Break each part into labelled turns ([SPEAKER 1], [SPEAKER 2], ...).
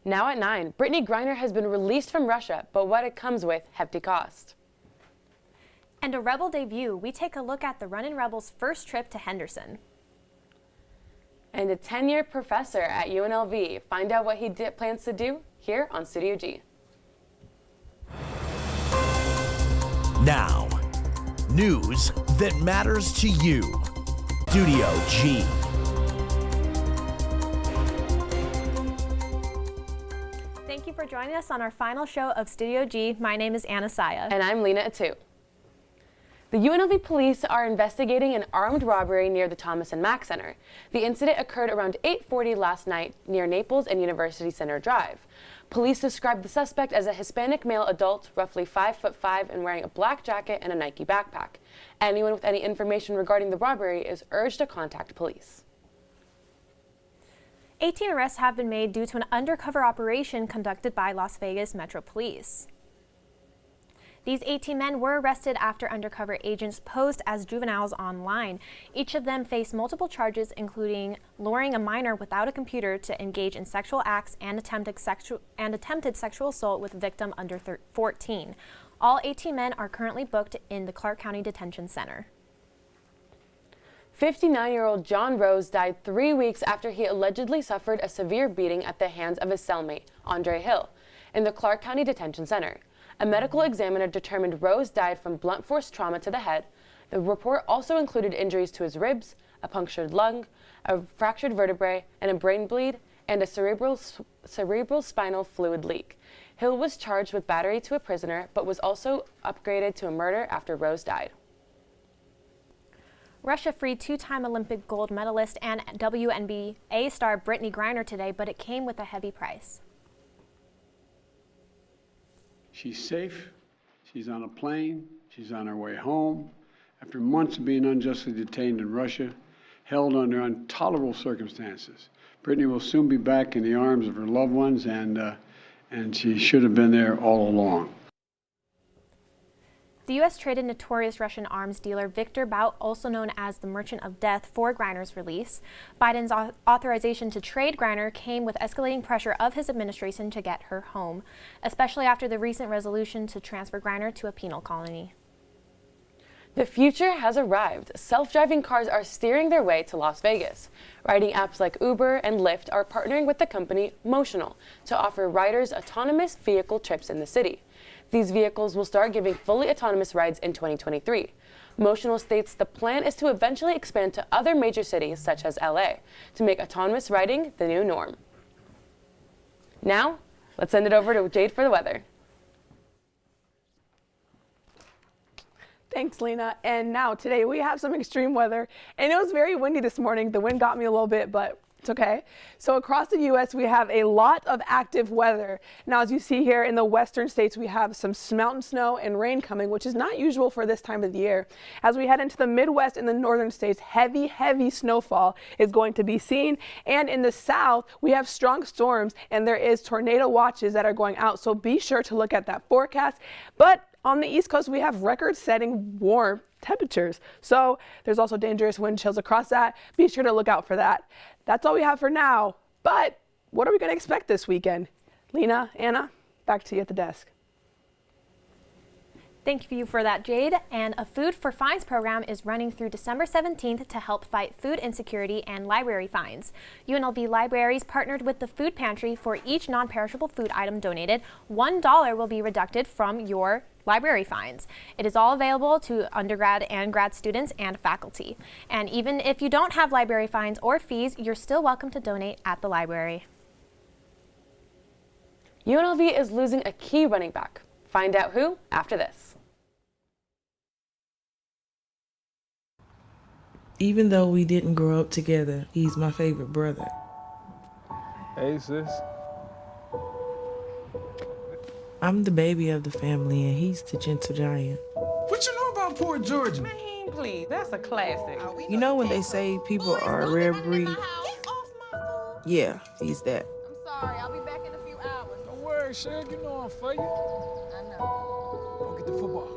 [SPEAKER 1] Now at 9, Brittany Griner has been released from Russia, but what it comes with, hefty cost.
[SPEAKER 2] And a Rebel debut, we take a look at the Runnin' Rebels' first trip to Henderson.
[SPEAKER 1] And a 10-year professor at UNLV. Find out what he plans to do here on Studio G.
[SPEAKER 3] Now, news that matters to you. Studio G.
[SPEAKER 2] Thank you for joining us on our final show of Studio G. My name is Anna Saya.
[SPEAKER 1] And I'm Lena Atu. The UNLV police are investigating an armed robbery near the Thomas and Mack Center. The incident occurred around 8:40 last night near Naples and University Center Drive. Police described the suspect as a Hispanic male adult, roughly 5'5", and wearing a black jacket and a Nike backpack. Anyone with any information regarding the robbery is urged to contact police.
[SPEAKER 2] 18 arrests have been made due to an undercover operation conducted by Las Vegas Metro Police. These 18 men were arrested after undercover agents posed as juveniles online. Each of them faced multiple charges, including luring a minor without a computer to engage in sexual acts and attempted sexual assault with a victim under 14. All 18 men are currently booked in the Clark County Detention Center.
[SPEAKER 1] 59-year-old John Rose died 3 weeks after he allegedly suffered a severe beating at the hands of his cellmate, Andre Hill, in the Clark County Detention Center. A medical examiner determined Rose died from blunt force trauma to the head. The report also included injuries to his ribs, a punctured lung, a fractured vertebrae, and a brain bleed, and a cerebral spinal fluid leak. Hill was charged with battery to a prisoner, but was also upgraded to a murder after Rose died.
[SPEAKER 2] Russia freed two-time Olympic gold medalist and WNBA star Brittany Griner today, but it came with a heavy price.
[SPEAKER 4] She's safe, she's on a plane, she's on her way home. After months of being unjustly detained in Russia, held under intolerable circumstances. Brittany will soon be back in the arms of her loved ones, and she should have been there all along.
[SPEAKER 2] The U.S. traded notorious Russian arms dealer Victor Bout, also known as the Merchant of Death, for Griner's release. Biden's authorization to trade Griner came with escalating pressure of his administration to get her home, especially after the recent resolution to transfer Griner to a penal colony.
[SPEAKER 1] The future has arrived. Self-driving cars are steering their way to Las Vegas. Riding apps like Uber and Lyft are partnering with the company Motional to offer riders autonomous vehicle trips in the city. These vehicles will start giving fully autonomous rides in 2023. Motional states the plan is to eventually expand to other major cities such as LA to make autonomous riding the new norm. Now, let's send it over to Jade for the weather.
[SPEAKER 5] Thanks, Lena. And now today we have some extreme weather, and it was very windy this morning. The wind got me a little bit, but it's okay. So across the U.S. we have a lot of active weather. Now, as you see here in the western states, we have some mountain snow and rain coming, which is not usual for this time of the year. As we head into the Midwest and the northern states, heavy snowfall is going to be seen. And in the south, we have strong storms, and there is tornado watches that are going out. So be sure to look at that forecast. But on the East Coast, we have record-setting warm temperatures. So there's also dangerous wind chills across that. Be sure to look out for that. That's all we have for now. But what are we going to expect this weekend? Lena, Anna, back to you at the desk.
[SPEAKER 2] Thank you for that, Jade. And a Food for Fines program is running through December 17th to help fight food insecurity and library fines. UNLV libraries partnered with the food pantry. For each non-perishable food item donated, $1 will be deducted from your library fines. It is all available to undergrad and grad students and faculty. And even if you don't have library fines or fees, you're still welcome to donate at the library.
[SPEAKER 1] UNLV is losing a key running back. Find out who after this.
[SPEAKER 6] Even though we didn't grow up together, he's my favorite brother.
[SPEAKER 7] Hey, sis.
[SPEAKER 6] I'm the baby of the family, and he's the gentle giant.
[SPEAKER 8] What you know about Port Georgia?
[SPEAKER 9] Man, please, that's a classic.
[SPEAKER 6] You know when they say people are a rare breed? Yeah, he's that.
[SPEAKER 9] I'm sorry, I'll be back in a few hours.
[SPEAKER 7] Don't worry, Shug, you know I'm for you.
[SPEAKER 9] I know.
[SPEAKER 7] Go get the football.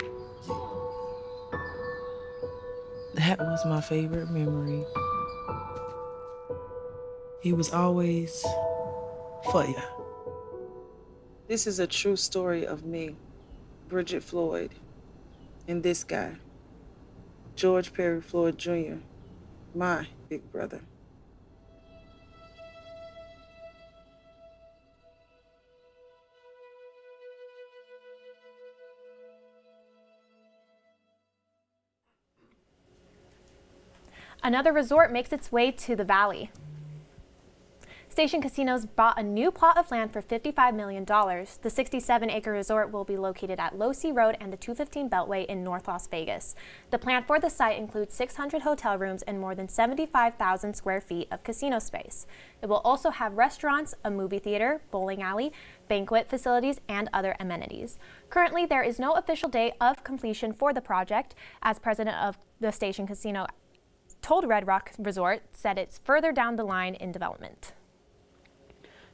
[SPEAKER 6] That was my favorite memory. He was always for you. This is a true story of me, Bridget Floyd, and this guy, George Perry Floyd Jr., my big brother.
[SPEAKER 2] Another resort makes its way to the Valley. Station Casinos bought a new plot of land for $55 million. The 67-acre resort will be located at Losee Road and the 215 Beltway in North Las Vegas. The plan for the site includes 600 hotel rooms and more than 75,000 square feet of casino space. It will also have restaurants, a movie theater, bowling alley, banquet facilities, and other amenities. Currently, there is no official date of completion for the project, as president of the Station Casino told Red Rock Resort said it's further down the line in development.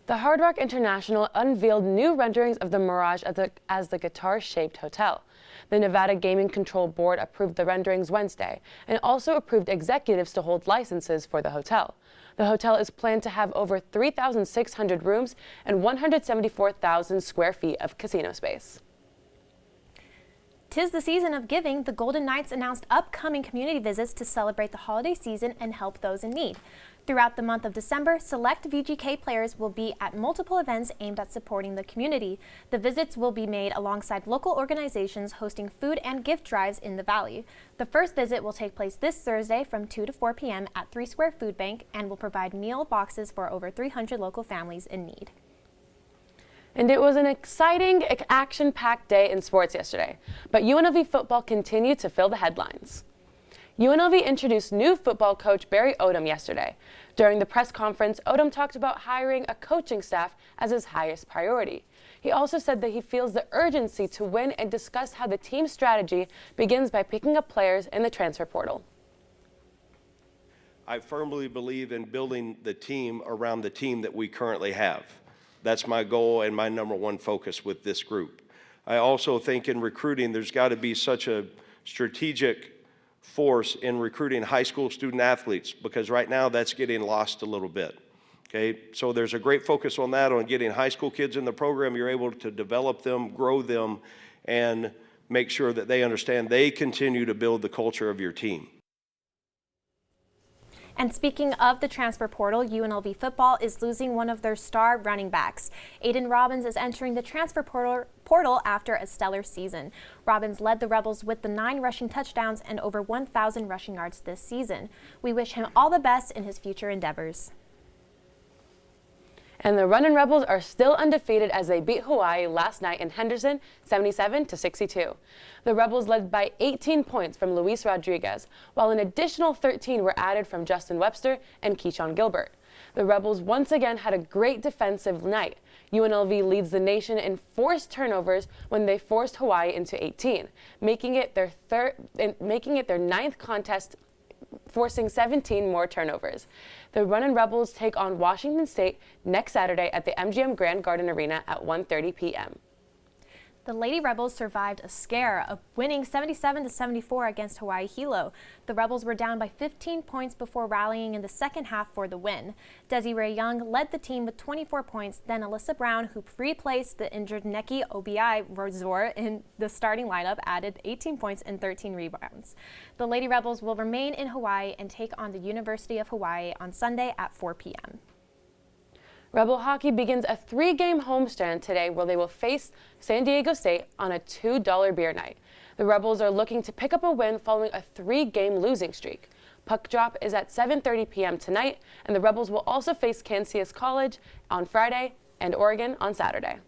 [SPEAKER 1] The Hard Rock International unveiled new renderings of the Mirage as the guitar-shaped hotel. The Nevada Gaming Control Board approved the renderings Wednesday and also approved executives to hold licenses for the hotel. The hotel is planned to have over 3,600 rooms and 174,000 square feet of casino space.
[SPEAKER 2] 'Tis the season of giving. The Golden Knights announced upcoming community visits to celebrate the holiday season and help those in need. Throughout the month of December, select VGK players will be at multiple events aimed at supporting the community. The visits will be made alongside local organizations hosting food and gift drives in the Valley. The first visit will take place this Thursday from 2 to 4 p.m. at 3 Square Food Bank and will provide meal boxes for over 300 local families in need.
[SPEAKER 1] And it was an exciting, action-packed day in sports yesterday, but UNLV football continued to fill the headlines. UNLV introduced new football coach Barry Odom yesterday. During the press conference, Odom talked about hiring a coaching staff as his highest priority. He also said that he feels the urgency to win and discussed how the team's strategy begins by picking up players in the transfer portal.
[SPEAKER 10] I firmly believe in building the team around the team that we currently have. That's my goal and my number one focus with this group. I also think in recruiting, there's got to be such a strategic force in recruiting high school student athletes, because right now that's getting lost a little bit. Okay, so there's a great focus on that, on getting high school kids in the program. You're able to develop them, grow them, and make sure that they understand they continue to build the culture of your team.
[SPEAKER 2] And speaking of the transfer portal, UNLV football is losing one of their star running backs. Aiden Robbins is entering the transfer portal after a stellar season. Robbins led the Rebels with the 9 rushing touchdowns and over 1,000 rushing yards this season. We wish him all the best in his future endeavors.
[SPEAKER 1] And the Runnin' Rebels are still undefeated as they beat Hawaii last night in Henderson, 77-62. The Rebels led by 18 points from Luis Rodriguez, while an additional 13 were added from Justin Webster and Keyshawn Gilbert. The Rebels once again had a great defensive night. UNLV leads the nation in forced turnovers when they forced Hawaii into 18, making it their 9th contest, forcing 17 more turnovers. The Runnin' Rebels take on Washington State next Saturday at the MGM Grand Garden Arena at 1:30 p.m.
[SPEAKER 2] The Lady Rebels survived a scare of winning 77-74 against Hawaii Hilo. The Rebels were down by 15 points before rallying in the second half for the win. Desiree Young led the team with 24 points, then Alyssa Brown, who replaced the injured Neki Obi Resort in the starting lineup, added 18 points and 13 rebounds. The Lady Rebels will remain in Hawaii and take on the University of Hawaii on Sunday at 4 p.m.
[SPEAKER 1] Rebel hockey begins a 3-game homestand today where they will face San Diego State on a $2 beer night. The Rebels are looking to pick up a win following a 3-game losing streak. Puck drop is at 7:30 p.m. tonight, and the Rebels will also face Kansas College on Friday and Oregon on Saturday.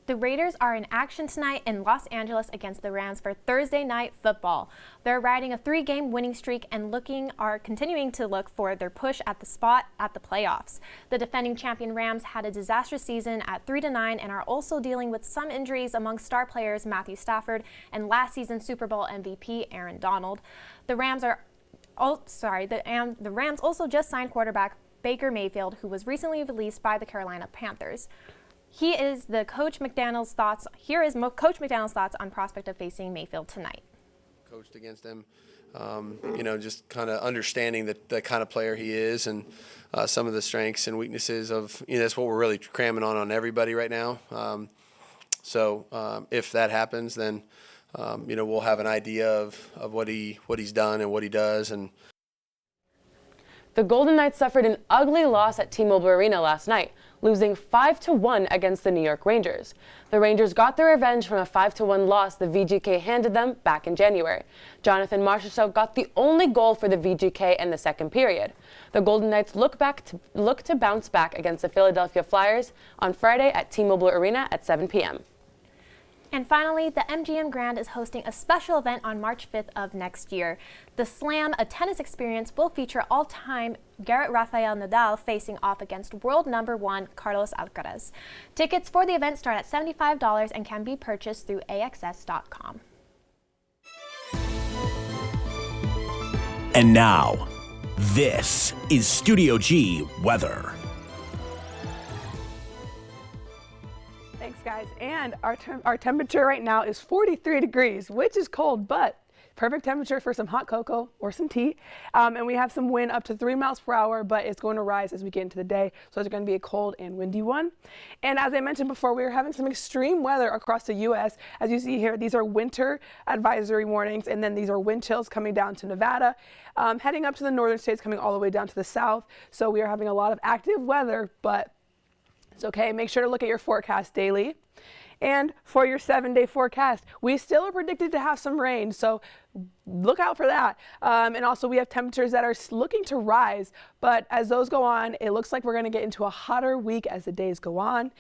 [SPEAKER 2] The Raiders are in action tonight in Los Angeles against the Rams for Thursday night football. They're riding a 3-game winning streak and are continuing to look for their push at the spot at the playoffs. The defending champion Rams had a disastrous season at 3-9 and are also dealing with some injuries among star players Matthew Stafford and last season's Super Bowl MVP Aaron Donald. The Rams also just signed quarterback Baker Mayfield, who was recently released by the Carolina Panthers. Here is Coach McDaniel's thoughts on prospect of facing Mayfield tonight.
[SPEAKER 11] Coached against them just kind of understanding the kind of player he is and some of the strengths and weaknesses of, that's what we're really cramming on everybody right now. So if that happens, then, we'll have an idea of what he's done and what he does. And
[SPEAKER 1] The Golden Knights suffered an ugly loss at T-Mobile Arena last night, losing 5-1 against the New York Rangers. The Rangers got their revenge from a 5-1 loss the VGK handed them back in January. Jonathan Marchessault got the only goal for the VGK in the second period. The Golden Knights look to bounce back against the Philadelphia Flyers on Friday at T-Mobile Arena at 7 p.m.
[SPEAKER 2] And finally, the MGM Grand is hosting a special event on March 5th of next year. The Slam, a tennis experience, will feature all-time Garrett Rafael Nadal facing off against world number 1 Carlos Alcaraz. Tickets for the event start at $75 and can be purchased through AXS.com.
[SPEAKER 3] And now, this is Studio G weather.
[SPEAKER 5] Thanks, guys. And our temperature right now is 43 degrees, which is cold, but perfect temperature for some hot cocoa or some tea. And we have some wind up to 3 miles per hour, but it's going to rise as we get into the day. So it's going to be a cold and windy one. And as I mentioned before, we are having some extreme weather across the U.S. As you see here, these are winter advisory warnings, and then these are wind chills coming down to Nevada, heading up to the northern states, coming all the way down to the south. So we are having a lot of active weather, but it's okay. Make sure to look at your forecast daily. And for your 7-day forecast, we still are predicted to have some rain, so look out for that. And also we have temperatures that are looking to rise, but as those go on, it looks like we're going to get into a hotter week as the days go on.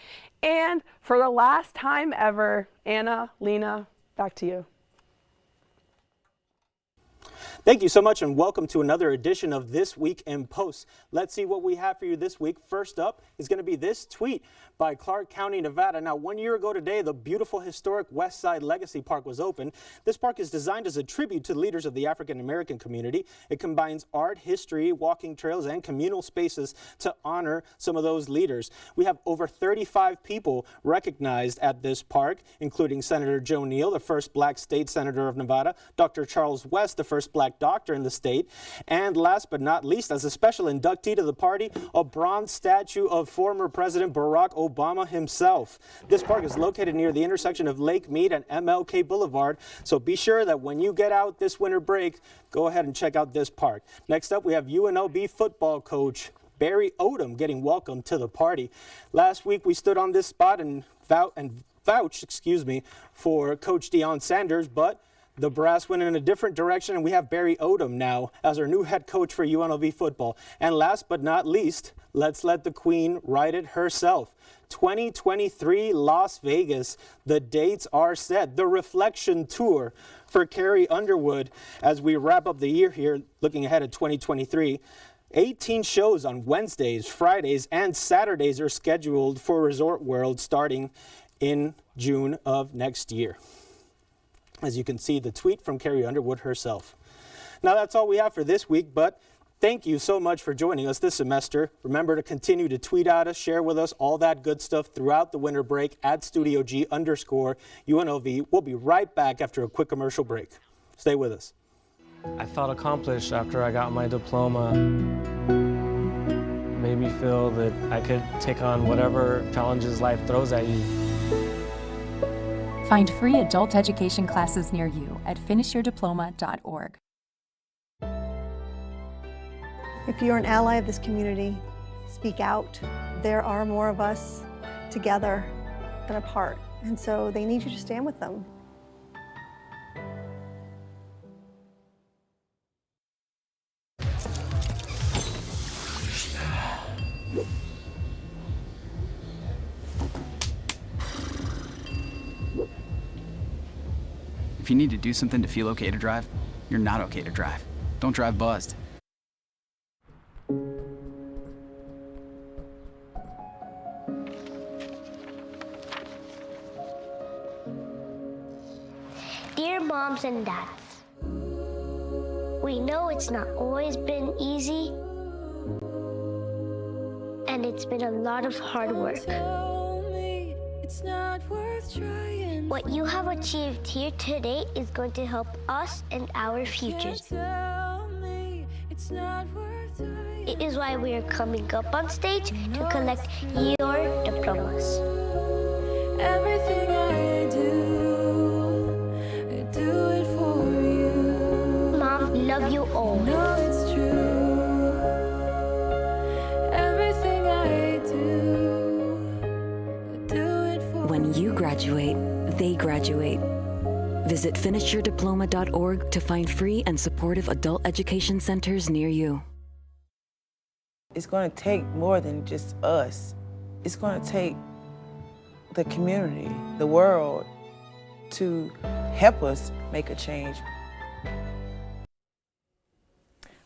[SPEAKER 5] And for the last time ever, Anna, Lena, back to you.
[SPEAKER 12] Thank you so much, and welcome to another edition of This Week in Post. Let's see what we have for you this week. First up is going to be this tweet by Clark County, Nevada. Now, 1 year ago today, the beautiful historic West Side Legacy Park was opened. This park is designed as a tribute to the leaders of the African American community. It combines art, history, walking trails, and communal spaces to honor some of those leaders. We have over 35 people recognized at this park, including Senator Joe Neal, the first black state senator of Nevada, Dr. Charles West, the first black doctor in the state, and last but not least, as a special inductee to the party, a bronze statue of former President Barack Obama himself. This park is located near the intersection of Lake Mead and MLK Boulevard, so be sure that when you get out this winter break, go ahead and check out this park. Next up, we have UNLV football coach Barry Odom getting welcomed to the party. Last week, we stood on this spot and vouched, for Coach Deion Sanders, but the brass went in a different direction, and we have Barry Odom now as our new head coach for UNLV football. And last but not least, let's let the queen write it herself. 2023 Las Vegas. The dates are set. The Reflection Tour for Carrie Underwood as we wrap up the year here, looking ahead at 2023. 18 shows on Wednesdays, Fridays, and Saturdays are scheduled for Resort World starting in June of next year. As you can see, the tweet from Carrie Underwood herself. Now, that's all we have for this week, but thank you so much for joining us this semester. Remember to continue to tweet at us, share with us all that good stuff throughout the winter break at Studio G_UNLV. We'll be right back after a quick commercial break. Stay with us.
[SPEAKER 13] I felt accomplished after I got my diploma. Made me feel that I could take on whatever challenges life throws at you.
[SPEAKER 14] Find free adult education classes near you at finishyourdiploma.org.
[SPEAKER 15] If you're an ally of this community, speak out. There are more of us together than apart, and so they need you to stand with them.
[SPEAKER 16] If you need to do something to feel okay to drive, you're not okay to drive. Don't drive buzzed.
[SPEAKER 17] Dear moms and dads, we know it's not always been easy, and it's been a lot of hard work. It's not worth trying. What you have achieved here today is going to help us and our futures. It is why we are coming up on stage to collect your diplomas. Everything I do it for you. Mom, love you all. No, it's true. Everything I do it for
[SPEAKER 18] When you graduate, they graduate. Visit finishyourdiploma.org to find free and supportive adult education centers near you.
[SPEAKER 6] It's going to take more than just us. It's going to take the community, the world, to help us make a change.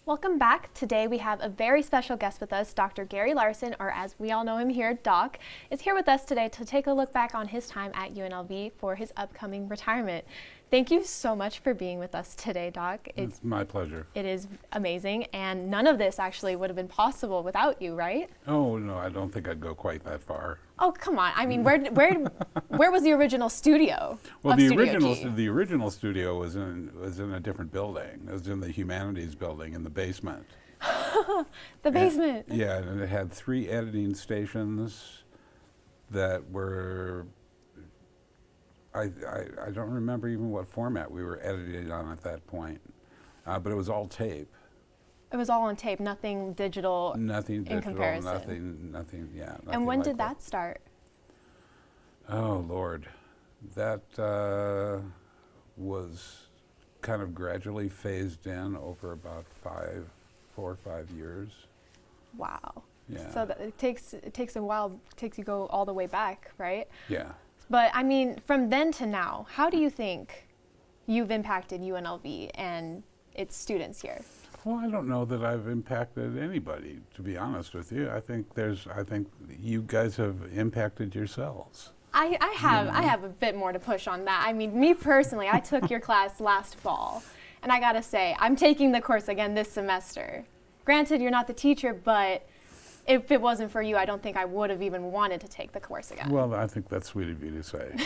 [SPEAKER 2] Welcome back. Today we have a very special guest with us. Dr. Gary Larson, or as we all know him here, Doc, is here with us today to take a look back on his time at UNLV for his upcoming retirement. Thank you so much for being with us today, Doc.
[SPEAKER 19] It's my pleasure.
[SPEAKER 2] It is amazing, and none of this actually would have been possible without you, right?
[SPEAKER 19] Oh, no, I don't think I'd go quite that far.
[SPEAKER 2] Oh, come on. I mean, where was the original studio?
[SPEAKER 19] Well,
[SPEAKER 2] of
[SPEAKER 19] the
[SPEAKER 2] Studio
[SPEAKER 19] original
[SPEAKER 2] G?
[SPEAKER 19] the original studio was in a different building. It was in the humanities building in the basement.
[SPEAKER 2] The basement.
[SPEAKER 19] Yeah, and it had 3 editing stations that were, I don't remember even what format we were editing on at that point, but it was all tape.
[SPEAKER 2] It was all on tape, nothing digital.
[SPEAKER 19] Nothing digital,
[SPEAKER 2] in comparison.
[SPEAKER 19] nothing, yeah.
[SPEAKER 2] And when
[SPEAKER 19] like
[SPEAKER 2] did that start?
[SPEAKER 19] Oh, Lord. That was kind of gradually phased in over about 4 or 5 years.
[SPEAKER 2] Wow.
[SPEAKER 19] Yeah.
[SPEAKER 2] So that it takes a while, takes you go all the way back, right?
[SPEAKER 19] Yeah.
[SPEAKER 2] But I mean, from then to now, how do you think you've impacted UNLV and its students here?
[SPEAKER 19] Well, I don't know that I've impacted anybody, to be honest with you. I think you guys have impacted yourselves.
[SPEAKER 2] I have a bit more to push on that. I mean, me personally, I took your class last fall, and I gotta say, I'm taking the course again this semester. Granted, you're not the teacher, but if it wasn't for you, I don't think I would have even wanted to take the course again.
[SPEAKER 19] Well, I think that's sweet of you to say.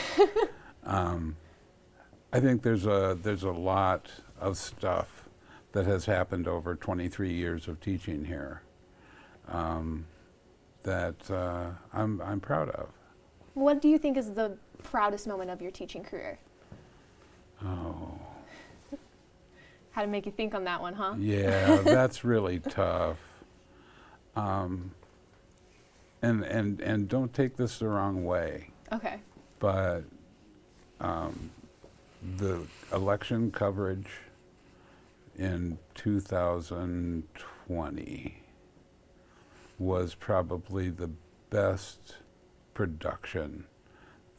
[SPEAKER 19] I think there's a lot of stuff that has happened over 23 years of teaching here that I'm proud of.
[SPEAKER 2] What do you think is the proudest moment of your teaching career?
[SPEAKER 19] Oh.
[SPEAKER 2] Had to make you think on that one, huh?
[SPEAKER 19] Yeah, that's really tough. And don't take this the wrong way.
[SPEAKER 2] Okay.
[SPEAKER 19] But the election coverage in 2020 was probably the best production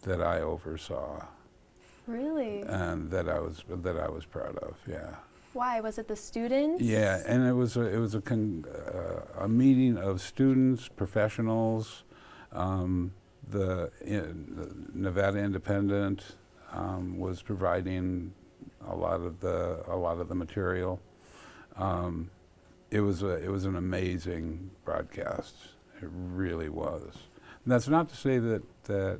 [SPEAKER 19] that I oversaw.
[SPEAKER 2] Really?
[SPEAKER 19] And that I was proud of. Yeah.
[SPEAKER 2] Why? Was it the students?
[SPEAKER 19] Yeah, and it was a meeting of students, professionals. The Nevada Independent was providing a lot of the material. It was an amazing broadcast. It really was. And that's not to say that the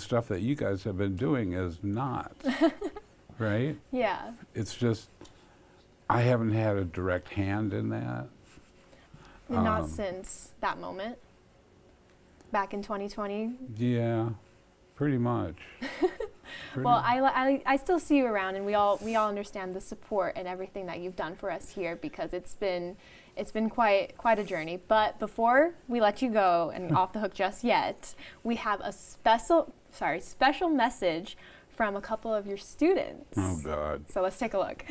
[SPEAKER 19] stuff that you guys have been doing is not, right?
[SPEAKER 2] Yeah.
[SPEAKER 19] It's just I haven't had a direct hand in that.
[SPEAKER 2] Not since that moment. Back in 2020.
[SPEAKER 19] Yeah, pretty much.
[SPEAKER 2] Well, I still see you around, and we all understand the support and everything that you've done for us here, because it's been quite a journey. But before we let you go and off the hook just yet, we have a special message from a couple of your students.
[SPEAKER 19] Oh God.
[SPEAKER 2] So let's take a look.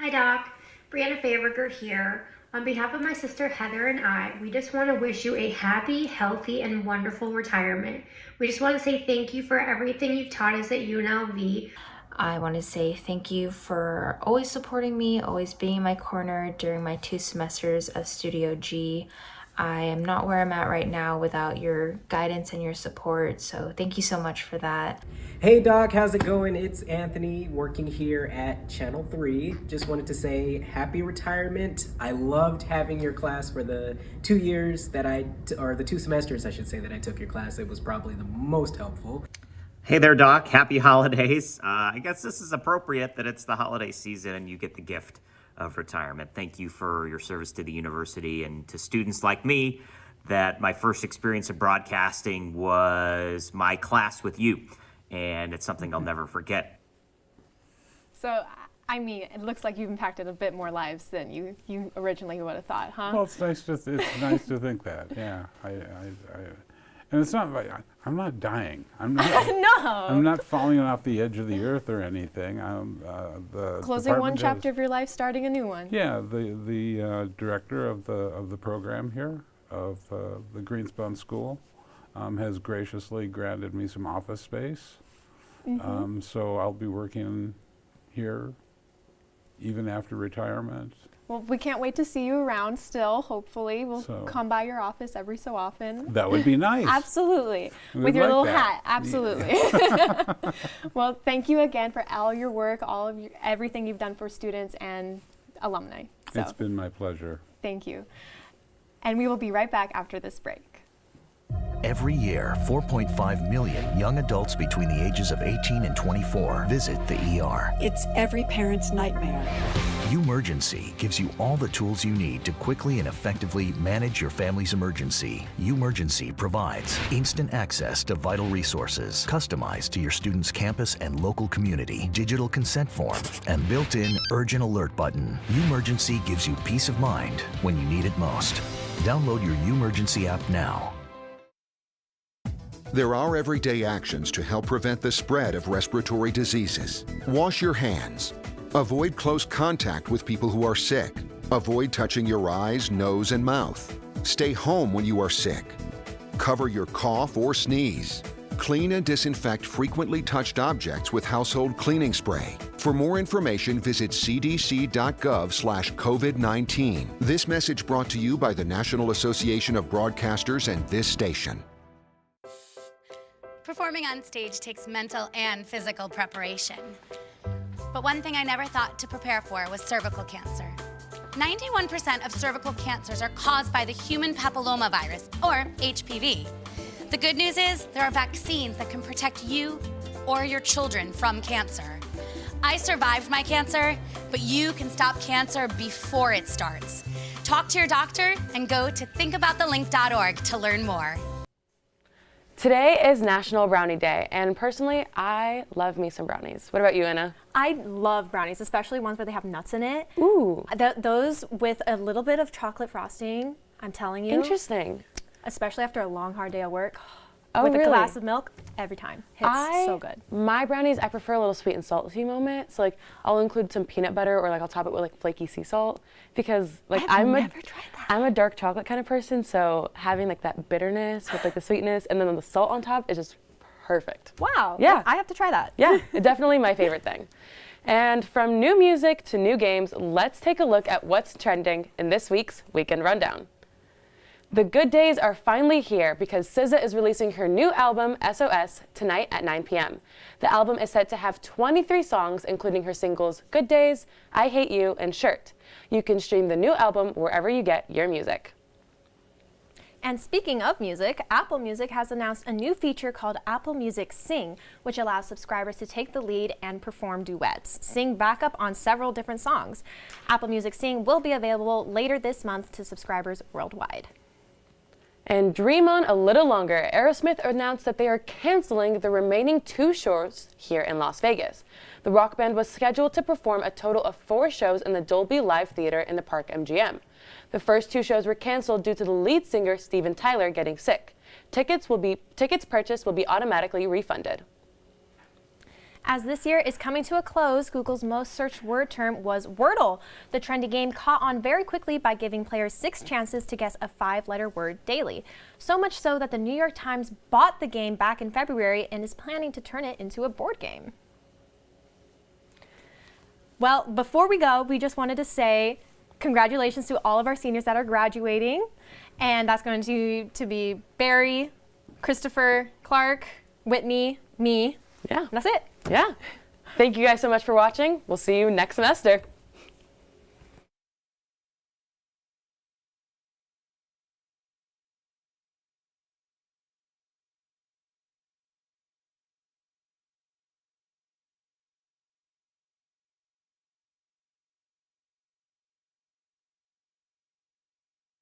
[SPEAKER 20] Hi Doc, Brianna Faberger here. On behalf of my sister Heather and I, we just want to wish you a happy, healthy, and wonderful retirement. We just want to say thank you for everything you've taught us at UNLV.
[SPEAKER 21] I want to say thank you for always supporting me, always being in my corner during my 2 semesters of Studio G. I am not where I'm at right now without your guidance and your support, so thank you so much for that.
[SPEAKER 4] Hey Doc, how's it going? It's Anthony working here at Channel 3. Just wanted to say happy retirement. I loved having your class for the 2 years that or the 2 semesters I should say that I took your class. It was probably the most helpful.
[SPEAKER 22] Hey there, Doc. Happy holidays. I guess this is appropriate that it's the holiday season and you get the gift of retirement. Thank you for your service to the university and to students like me that my first experience of broadcasting was my class with you, and it's something I'll never forget.
[SPEAKER 2] So, I mean, it looks like you've impacted a bit more lives than you originally would have thought, huh?
[SPEAKER 19] Well, it's nice to think that. Yeah, and it's not like I'm not dying. I'm not.
[SPEAKER 2] No.
[SPEAKER 19] I'm not falling off the edge of the earth or anything. The
[SPEAKER 2] closing one chapter of your life, starting a new one.
[SPEAKER 19] Yeah, the director of the program here of the Greenspun School has graciously granted me some office space.
[SPEAKER 2] Mm-hmm.
[SPEAKER 19] So I'll be working here even after retirement.
[SPEAKER 2] Well, we can't wait to see you around still, hopefully. We'll come by your office every so often.
[SPEAKER 19] That would be nice.
[SPEAKER 2] Absolutely.
[SPEAKER 19] We'd
[SPEAKER 2] With your
[SPEAKER 19] like
[SPEAKER 2] little
[SPEAKER 19] that.
[SPEAKER 2] hat. Absolutely. Well, thank you again for all your work, everything you've done for students and alumni. So,
[SPEAKER 19] It's been my pleasure.
[SPEAKER 2] thank you. And we will be right back after this break.
[SPEAKER 3] Every year, 4.5 million young adults between the ages of 18 and 24 visit the ER.
[SPEAKER 23] It's every parent's nightmare.
[SPEAKER 3] UMergency gives you all the tools you need to quickly and effectively manage your family's emergency. UMergency provides instant access to vital resources, customized to your student's campus and local community, digital consent form, and built-in urgent alert button. UMergency gives you peace of mind when you need it most. Download your UMergency app now.
[SPEAKER 24] There are everyday actions to help prevent the spread of respiratory diseases. Wash your hands. Avoid close contact with people who are sick. Avoid touching your eyes, nose, and mouth. Stay home when you are sick. Cover your cough or sneeze. Clean and disinfect frequently touched objects with household cleaning spray. For more information, visit cdc.gov/COVID-19. This message brought to you by the National Association of Broadcasters and this station.
[SPEAKER 25] Performing on stage takes mental and physical preparation. But one thing I never thought to prepare for was cervical cancer. 91% of cervical cancers are caused by the human papillomavirus, or HPV. The good news is there are vaccines that can protect you or your children from cancer. I survived my cancer, but you can stop cancer before it starts. Talk to your doctor and go to thinkaboutthelink.org to learn more.
[SPEAKER 1] Today is National Brownie Day, and personally, I love me some brownies. What about you, Anna?
[SPEAKER 2] I love brownies, especially ones where they have nuts in it.
[SPEAKER 1] Ooh.
[SPEAKER 2] Those with a little bit of chocolate frosting, I'm telling you.
[SPEAKER 1] Interesting.
[SPEAKER 2] Especially after a long, hard day at work.
[SPEAKER 1] Oh,
[SPEAKER 2] with
[SPEAKER 1] really?
[SPEAKER 2] a glass of milk, every time. It's so good.
[SPEAKER 1] My brownies, I prefer a little sweet and salty moment. So like, I'll include some peanut butter, or like I'll top it with like flaky sea salt, because like I'm a dark chocolate kind of person. So having like that bitterness with like the sweetness and then the salt on top is just perfect.
[SPEAKER 2] Wow.
[SPEAKER 1] Yeah.
[SPEAKER 2] I have to try that.
[SPEAKER 1] Yeah, definitely my favorite thing. And from new music to new games, let's take a look at what's trending in this week's Weekend Rundown. The good days are finally here because SZA is releasing her new album, SOS, tonight at 9 p.m. The album is set to have 23 songs, including her singles Good Days, I Hate You, and Shirt. You can stream the new album wherever you get your music.
[SPEAKER 2] And speaking of music, Apple Music has announced a new feature called Apple Music Sing, which allows subscribers to take the lead and perform duets, sing backup on several different songs. Apple Music Sing will be available later this month to subscribers worldwide.
[SPEAKER 1] And dream on a little longer, Aerosmith announced that they are canceling the remaining 2 shows here in Las Vegas. The rock band was scheduled to perform a total of 4 shows in the Dolby Live Theater in the Park MGM. The first 2 shows were canceled due to the lead singer Steven Tyler getting sick. Tickets purchased will be automatically refunded.
[SPEAKER 2] As this year is coming to a close, Google's most searched word term was Wordle. The trendy game caught on very quickly by giving players 6 chances to guess a 5-letter word daily. So much so that the New York Times bought the game back in February and is planning to turn it into a board game. Well, before we go, we just wanted to say congratulations to all of our seniors that are graduating. And that's going to be Barry, Christopher, Clark, Whitney, me.
[SPEAKER 1] Yeah.
[SPEAKER 2] And that's it.
[SPEAKER 1] Yeah. Thank you guys so much for watching. We'll see you next semester.